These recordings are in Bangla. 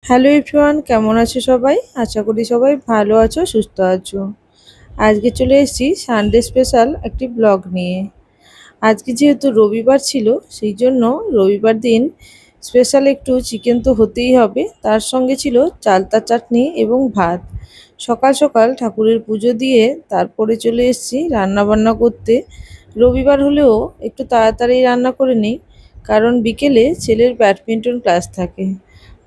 হ্যালো এভরিওয়ান, কেমন আছো সবাই? আশা করি সবাই ভালো আছো, সুস্থ আছো। আজকে চলে এসেছি সানডে স্পেশাল একটি ব্লগ নিয়ে। আজকে যেহেতু রবিবার ছিল, সেই জন্য রবিবার দিন স্পেশাল একটু চিকেন তো হতেই হবে। তার সঙ্গে ছিল চালতা চাটনি এবং ভাত। সকাল সকাল ঠাকুরের পুজো দিয়ে তারপরে চলে এসেছি রান্না বান্না করতে। রবিবার হলেও একটু তাড়াতাড়ি রান্না করে নিই, কারণ বিকেলে ছেলের ব্যাডমিন্টন ক্লাস থাকে।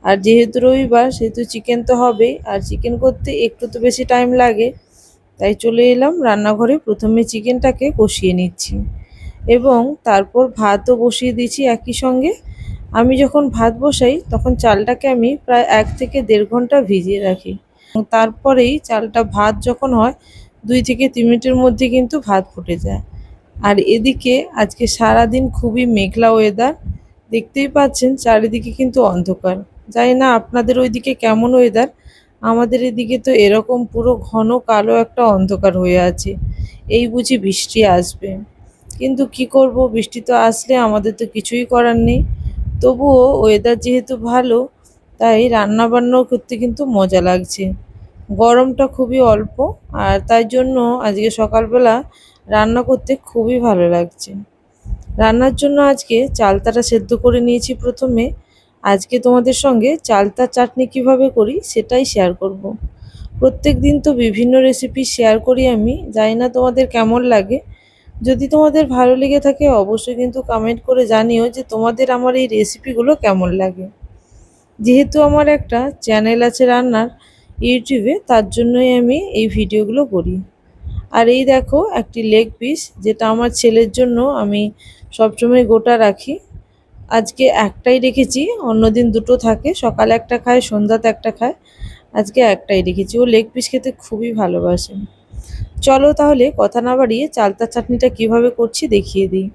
আর যেহেতু রবিবার সেহেতু চিকেন তো হবেই, আর চিকেন করতে একটু তো বেশি টাইম লাগে। তাই চলে এলাম রান্নাঘরে, প্রথমে চিকেনটাকে কষিয়ে নিচ্ছি এবং তারপর ভাতও বসিয়ে দিয়েছি একই সঙ্গে। আমি যখন ভাত বসাই তখন চালটাকে আমি প্রায় 1 থেকে দেড় ঘন্টা ভিজিয়ে রাখি। তারপরেই চালটা ভাত যখন হয় 2 থেকে 3 মিনিটের মধ্যে কিন্তু ভাত ফুটে যায়। আর এদিকে আজকে সারাদিন খুবই মেঘলা ওয়েদার, দেখতেই পাচ্ছেন চারিদিকে কিন্তু অন্ধকার। জানি না আপনাদের ওইদিকে কেমন ওয়েদার, আমাদের এদিকে তো এরকম পুরো ঘন কালো একটা অন্ধকার হয়ে আছে। এই বুঝি বৃষ্টি আসবে, কিন্তু কি করব, বৃষ্টি তো আসলে আমাদের তো কিছুই করার নেই। তবুও ওয়েদার যেহেতু ভালো, তাই রান্না বান্নাও করতে কিন্তু মজা লাগছে। গরমটা খুবই অল্প, আর তাই জন্য আজকে সকালবেলা রান্না করতে খুবই ভালো লাগছে। রান্নার জন্য আজকে চালতাটা সেদ্ধ করে নিয়েছি প্রথমে। আজকে তোমাদের সঙ্গে চালতা চাটনি কিভাবে করি সেটাই শেয়ার করব। প্রত্যেক দিন তো বিভিন্ন রেসিপি শেয়ার করি আমি, জানি না তোমাদের কেমন লাগে। যদি তোমাদের ভালো লেগে থাকে অবশ্যই কিন্তু কমেন্ট করে জানিও যে তোমাদের আমার এই রেসিপিগুলো কেমন লাগে। যেহেতু আমার একটা চ্যানেল আছে রান্নার ইউটিউবে, তার জন্যই আমি এই ভিডিওগুলো করি। আর এই দেখো একটি লেগ পিস, যেটা আমার ছেলের জন্য আমি সবসময় গোটা রাখি। আজকে একটাই রেখেছি, অন্যদিন দুটো থাকে, সকালে একটা খায়, সন্ধ্যাতে একটা খায়। আজকে একটাই রেখেছি, ও লেগ পিস খেতে খুবই ভালোবাসে। চলো তাহলে কথা না বাড়িয়ে চালতা চাটনিটা কিভাবে করছি দেখিয়ে দিই।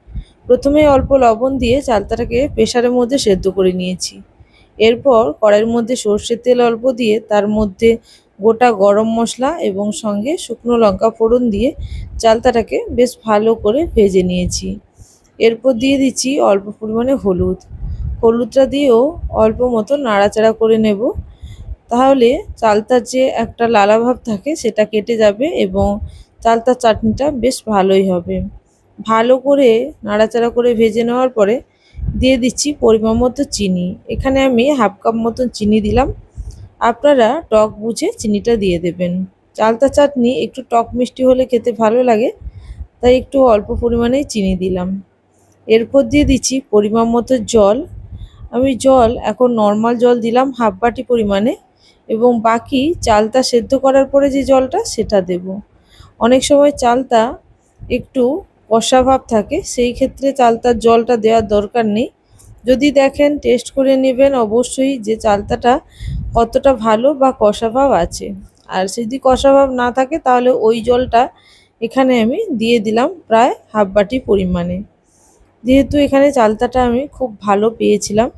প্রথমে অল্প লবণ দিয়ে চালতাটাকে প্রেসারের মধ্যে সেদ্ধ করে নিয়েছি। এরপর কড়াইয়ের মধ্যে সর্ষের তেল অল্প দিয়ে তার মধ্যে গোটা গরম মশলা এবং সঙ্গে শুকনো লঙ্কা ফোড়ন দিয়ে চালতাটাকে বেশ ভালো করে ভেজে নিয়েছি। এরপর দিয়ে দিচ্ছি অল্প পরিমাণে হলুদ। হলুদটা দিয়েও অল্প মতো নাড়াচাড়া করে নেব, তাহলে চালতার যে একটা লালা ভাব থাকে সেটা কেটে যাবে এবং চালতার চাটনিটা বেশ ভালোই হবে। ভালো করে নাড়াচাড়া করে ভেজে নেওয়ার পরে দিয়ে দিচ্ছি পরিমাণ মতো চিনি। এখানে আমি হাফ কাপ মতন চিনি দিলাম। আপনারা টক বুঝে চিনিটা দিয়ে দেবেন। চালতা চাটনি একটু টক মিষ্টি হলে খেতে ভালো লাগে, তাই একটু অল্প পরিমাণেই চিনি দিলাম। এরপর দিয়ে দিচ্ছি পরিমাণ মতো জল। আমি জল এখন নর্মাল জল দিলাম হাফ বাটি পরিমাণে, এবং বাকি চালতা সেদ্ধ করার পরে যে জলটা সেটা দেব। অনেক সময় চালতা একটু কষা ভাব থাকে, সেই ক্ষেত্রে চালতার জলটা দেওয়ার দরকার নেই। যদি দেখেন টেস্ট করে নেবেন অবশ্যই যে চালতাটা কতটা ভালো বা কষা ভাব আছে। আর যদি কষা ভাব না থাকে তাহলে ওই জলটা এখানে আমি দিয়ে দিলাম প্রায় হাফ বাটি পরিমাণে, যেহেতু এখানে চালতাটা আমি খুব ভালো পেয়েছিলাম।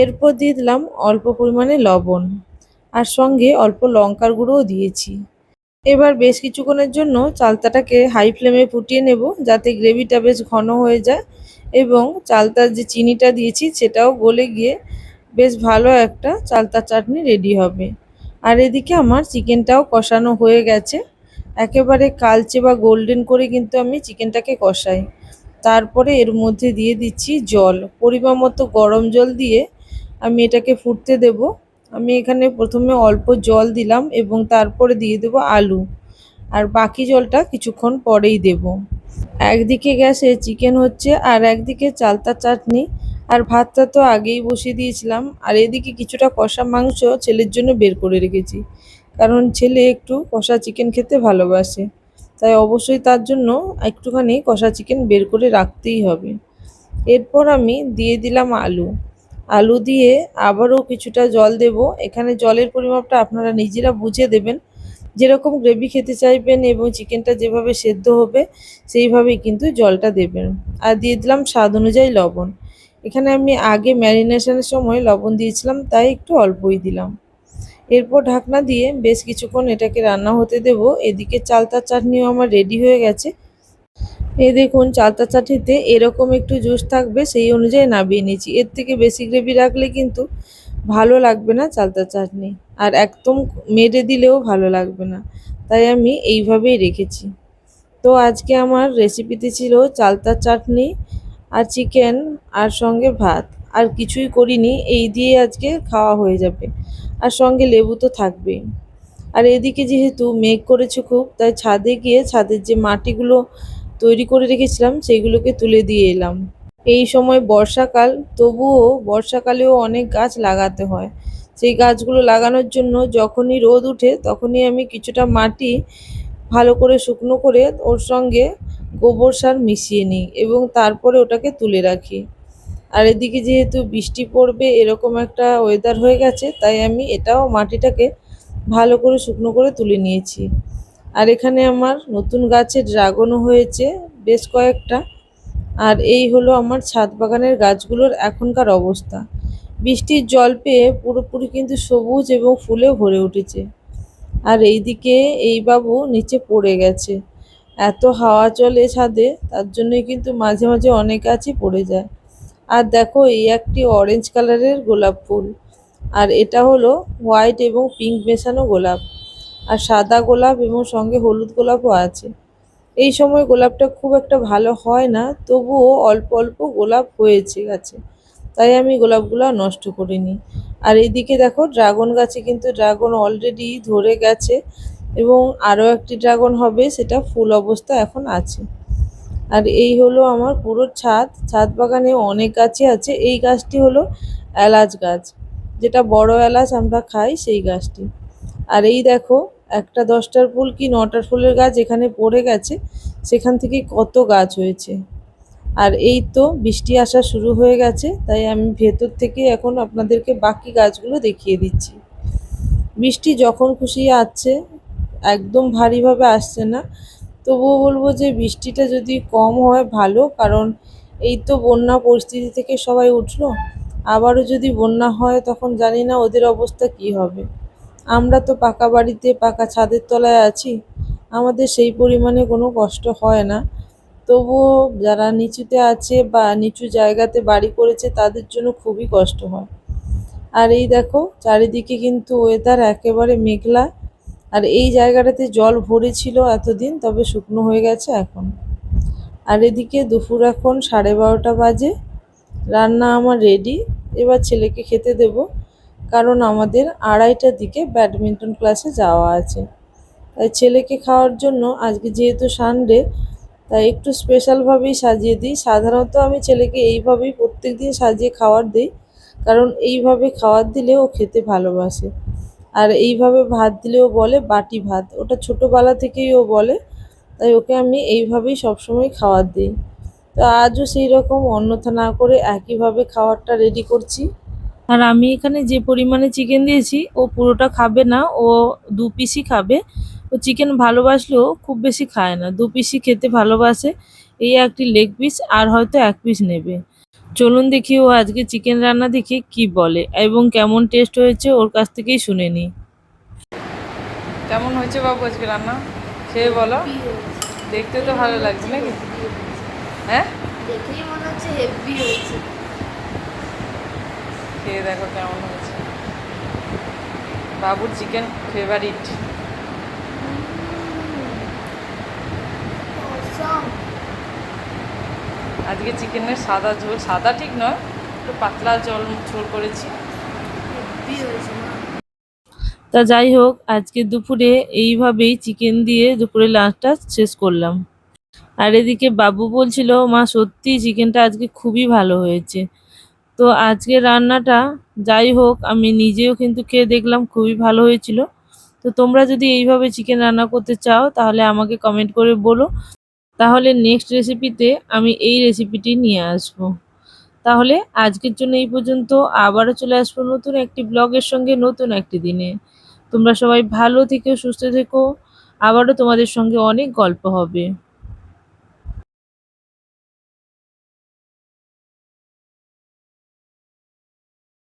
এরপর দিয়ে দিলাম অল্প পরিমাণে লবণ, আর সঙ্গে অল্প লঙ্কার গুঁড়োও দিয়েছি। এবার বেশ কিছুক্ষণের জন্য চালতাটাকে হাই ফ্লেমে ফুটিয়ে নেব, যাতে গ্রেভিটা বেশ ঘন হয়ে যায় এবং চালতার যে চিনিটা দিয়েছি সেটাও গলে গিয়ে বেশ ভালো একটা চালতা চাটনি রেডি হবে। আর এদিকে আমার চিকেনটাও কষানো হয়ে গেছে। একেবারে কালচে বা গোল্ডেন করে কিন্তু আমি চিকেনটাকে কষাই। তারপরে এর মধ্যে দিয়ে দিচ্ছি জল, পরিমাণ মতো গরম জল দিয়ে আমি এটাকে ফুটতে দেব। আমি এখানে প্রথমে অল্প জল দিলাম এবং তারপরে দিয়ে দেব আলু, আর বাকি জলটা কিছুক্ষণ পরেই দেব। একদিকে গ্যাসে চিকেন হচ্ছে আর একদিকে চালতা চাটনি, আর ভাতটা তো আগেই বসিয়ে দিয়েছিলাম। আর এদিকে কিছুটা কষা মাংস ছেলের জন্য বের করে রেখেছি, কারণ ছেলে একটু কষা চিকেন খেতে ভালোবাসে, তাই অবশ্যই তার জন্য একটুখানি কষা চিকেন বের করে রাখতেই হবে। এরপর আমি দিয়ে দিলাম আলু। আলু দিয়ে আবারও কিছুটা জল দেব। এখানে জলের পরিমাপটা আপনারা নিজেরা বুঝে দেবেন, যেরকম গ্রেভি খেতে চাইবেন এবং চিকেনটা যেভাবে সেদ্ধ হবে সেইভাবেই কিন্তু জলটা দেবেন। আর দিয়ে দিলাম স্বাদ অনুযায়ী লবণ। এখানে আমি আগে ম্যারিনেশনের সময় লবণ দিয়েছিলাম, তাই একটু অল্পই দিলাম। এরপর ঢাকনা দিয়ে বেশ কিছুক্ষণ এটাকে রান্না হতে দেব। এদিকে চালতার চাটনিও আমার রেডি হয়ে গেছে। এই দেখুন চালতা চাটনিতে এরকম একটু জুস থাকবে, সেই অনুযায়ী নামিয়ে নিয়েছি। এর থেকে বেশি গ্রেভি রাখলে কিন্তু ভালো লাগবে না চালতা চাটনি, আর একদম মেরে দিলেও ভালো লাগবে না, তাই আমি এইভাবেই রেখেছি। তো আজকে আমার রেসিপিতে ছিল চালতার চাটনি আর চিকেন আর সঙ্গে ভাত, আর কিছুই করিনি, এই দিয়ে আজকে খাওয়া হয়ে যাবে, আর সঙ্গে লেবু তো থাকবেই। আর এদিকে যেহেতু মেঘ করেছে খুব, তাই ছাদে গিয়ে ছাদের যে মাটিগুলো তৈরি করে রেখেছিলাম সেইগুলোকে তুলে দিয়ে এলাম। এই সময় বর্ষাকাল, তবুও বর্ষাকালেও অনেক গাছ লাগাতে হয়। সেই গাছগুলো লাগানোর জন্য যখনই রোদ উঠে তখনই আমি কিছুটা মাটি ভালো করে শুকনো করে ওর সঙ্গে গোবর সার মিশিয়ে নিই এবং তারপরে ওটাকে তুলে রাখি। আর এদিকে যেহেতু বৃষ্টি পড়বে এরকম একটা ওয়েদার হয়ে গেছে, তাই আমি এটাও মাটিটাকে ভালো করে শুকনো করে তুলে নিয়েছি। আর এখানে আমার নতুন গাছে ড্রাগনও হয়েছে বেশ কয়েকটা। আর এই হলো আমার ছাদ বাগানের গাছগুলোর এখনকার অবস্থা। বৃষ্টির জল পেয়ে পুরোপুরি কিন্তু সবুজ এবং ফুলে ভরে উঠেছে। আর এইদিকে এই বাবু নিচে পড়ে গেছে, এত হাওয়া চলে ছাদে, তার জন্যই কিন্তু মাঝে মাঝে অনেক গাছই পড়ে যায়। আর দেখো এই একটি অরেঞ্জ কালারের গোলাপ ফুল, আর এটা হলো হোয়াইট এবং পিঙ্ক মেশানো গোলাপ, আর সাদা গোলাপ এবং সঙ্গে হলুদ গোলাপও আছে। এই সময় গোলাপটা খুব একটা ভালো হয় না, তবুও অল্প অল্প গোলাপ হয়েছে গাছে, তাই আমি গোলাপগুলো আর নষ্ট করিনি। আর এইদিকে দেখো ড্রাগন গাছে কিন্তু ড্রাগন অলরেডি ধরে গেছে এবং আরও একটি ড্রাগন হবে, সেটা ফুল অবস্থা এখন আছে। আর এই হলো আমার পুরো ছাদ। ছাদ বাগানে অনেক গাছই আছে। এই গাছটি হলো এলাচ গাছ, যেটা বড় এলাচ আমরা খাই সেই গাছটি। আর এই দেখো একটা 10টার ফুল কি 9টার ফুলের গাছ এখানে পড়ে গেছে, সেখান থেকে কত গাছ হয়েছে। আর এই তো বৃষ্টি আসা শুরু হয়ে গেছে, তাই আমি ভেতর থেকে এখন আপনাদেরকে বাকি গাছগুলো দেখিয়ে দিচ্ছি। বৃষ্টি যখন খুশি আসছে, একদম ভারীভাবে আসছে না, তবুও বলবো যে বৃষ্টিটা যদি কম হয় ভালো, কারণ এই তো বন্যা পরিস্থিতি থেকে সবাই উঠলো, আবারও যদি বন্যা হয় তখন জানি না ওদের অবস্থা কি হবে। আমরা তো পাকা বাড়িতে পাকা ছাদের তলায় আছি, আমাদের সেই পরিমাণে কোনো কষ্ট হয় না, তবুও যারা নিচুতে আছে বা নিচু জায়গাতে বাড়ি করেছে তাদের জন্য খুবই কষ্ট হয়। আর এই দেখো চারিদিকে কিন্তু ওয়েদার একেবারে মেঘলা, আর এই জায়গাটাতে জল ভরেছিল এতদিন, তবে শুকনো হয়ে গেছে এখন। আর এদিকে দুপুর এখন 12:30 বাজে, রান্না আমার রেডি, এবার ছেলেকে খেতে দেব, কারণ আমাদের 2:30টার দিকে ব্যাডমিন্টন ক্লাসে যাওয়া আছে। তাই ছেলেকে খাওয়ার জন্য আজকে যেহেতু সানডে, তাই একটু স্পেশালভাবেই সাজিয়ে দিই। সাধারণত আমি ছেলেকে এইভাবেই প্রত্যেকদিন সাজিয়ে খাবার দিই, কারণ এইভাবে খাবার দিলে ও খেতে ভালোবাসে। আর এইভাবে ভাত দিলেও বলে বাটি ভাত, ওটা ছোটোবেলা থেকেই ও বলে, তাই ওকে আমি এইভাবেই সবসময় খাবার দিই। তো আজও সেই রকম অন্যথা না করে একইভাবে খাবারটা রেডি করছি। আর আমি এখানে যে পরিমাণে চিকেন দিয়েছি ও পুরোটা খাবে না, ও 2 পিসই খাবে। ও চিকেন ভালোবাসলেও খুব বেশি খায় না, 2 পিসই খেতে ভালোবাসে। এই একটি লেগ পিস আর হয়তো 1 পিস নেবে। চলুন দেখি ও আজকে চিকেন রান্না দেখে কি বলে এবং কেমন টেস্ট হয়েছে ওর কাছ থেকেই শুনে নিই। কেমন হয়েছে বাবু আজকে রান্না, খেয়ে বলো। হেভি হয়েছে। দেখতে তো ভালো লাগছে নাকি? হেভি হয়েছে। হ্যাঁ, দেখেই মনে হচ্ছে হেভি হয়েছে। খেয়ে দেখো কেমন হয়েছে। বাবুর চিকেন ফেভারিট। অসম। আজকে চিকেনের সাদা ঝোল, সাদা ঠিক নয়, একটু পাতলা ঝোল করেছি। হেভি হয়েছে মা। তা যাই হোক, আজকে দুপুরে এইভাবেই চিকেন দিয়ে দুপুরে লাঞ্চটা শেষ করলাম। আর এদিকে বাবু বলছিল মা সত্যি চিকেনটা আজকে খুবই ভালো হয়েছে। তো আজকে রান্নাটা যাই হোক আমি নিজেও কিন্তু খেয়ে দেখলাম খুবই ভালো হয়েছিল। তো তোমরা যদি এইভাবে চিকেন রান্না করতে চাও তাহলে আমাকে কমেন্ট করে বলো, তাহলে নেক্সট রেসিপিতে আমি এই রেসিপিটি নিয়ে আসবো। তাহলে আজকের জন্য এই পর্যন্ত, আবারও চলে আসবো নতুন একটি ব্লগের সঙ্গে নতুন একটি দিনে। তোমরা সবাই ভালো থেকো, সুস্থ থেকো, আবারও তোমাদের সঙ্গে অনেক গল্প হবে।